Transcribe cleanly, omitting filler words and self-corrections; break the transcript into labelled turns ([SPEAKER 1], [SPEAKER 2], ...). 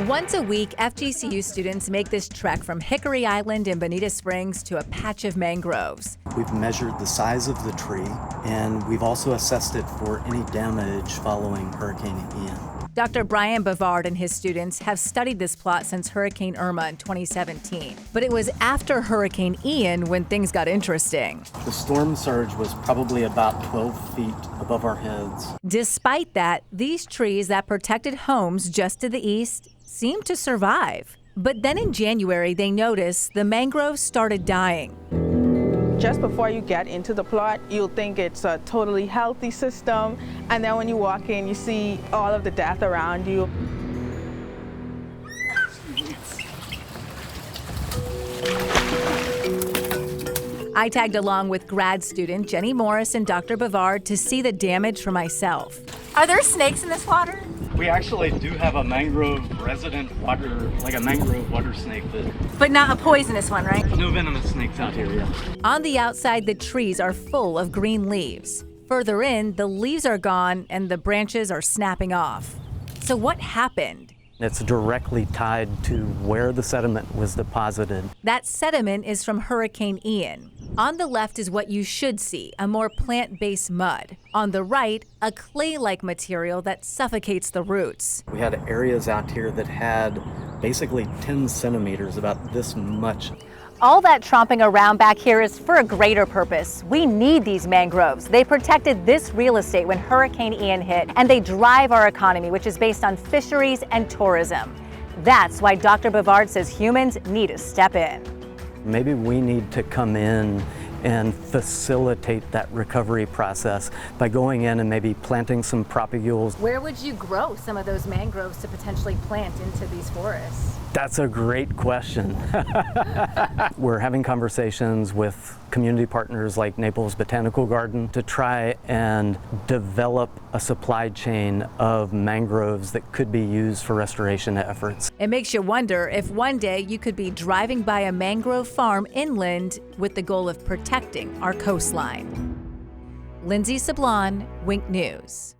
[SPEAKER 1] Once a week, FGCU students make this trek from Hickory Island in Bonita Springs to a patch of mangroves.
[SPEAKER 2] We've measured the size of the tree, and we've also assessed it for any damage following Hurricane Ian.
[SPEAKER 1] Dr. Brian Bavard and his students have studied this plot since Hurricane Irma in 2017. But it was after Hurricane Ian when things got interesting.
[SPEAKER 2] The storm surge was probably about 12 feet above our heads.
[SPEAKER 1] Despite that, these trees that protected homes just to the east seemed to survive. But then in January, they noticed the mangroves started dying.
[SPEAKER 3] Just before you get into the plot, you'll think it's a totally healthy system, and then when you walk in, you see all of the death around you.
[SPEAKER 1] I tagged along with grad student Jenny Morris and Dr. Bavard to see the damage for myself. Are there snakes in this water?
[SPEAKER 2] We actually do have a mangrove resident water, like a mangrove water snake.
[SPEAKER 1] But not a poisonous one, right?
[SPEAKER 2] No venomous snakes out here, yeah.
[SPEAKER 1] On the outside, the trees are full of green leaves. Further in, the leaves are gone and the branches are snapping off. So what happened?
[SPEAKER 4] It's directly tied to where the sediment was deposited.
[SPEAKER 1] That sediment is from Hurricane Ian. On the left is what you should see, a more plant-based mud. On the right, a clay-like material that suffocates the roots.
[SPEAKER 2] We had areas out here that had basically 10 centimeters, about this much.
[SPEAKER 1] All that tromping around back here is for a greater purpose. We need these mangroves. They protected this real estate when Hurricane Ian hit, and they drive our economy, which is based on fisheries and tourism. That's why Dr. Bavard says humans need to step in.
[SPEAKER 4] Maybe we need to come in and facilitate that recovery process by going in and maybe planting some propagules.
[SPEAKER 1] Where would you grow some of those mangroves to potentially plant into these forests?
[SPEAKER 4] That's a great question. We're having conversations with community partners like Naples Botanical Garden to try and develop a supply chain of mangroves that could be used for restoration efforts.
[SPEAKER 1] It makes you wonder if one day you could be driving by a mangrove farm inland with the goal of protecting our coastline. Lindsay Sablon, Wink News.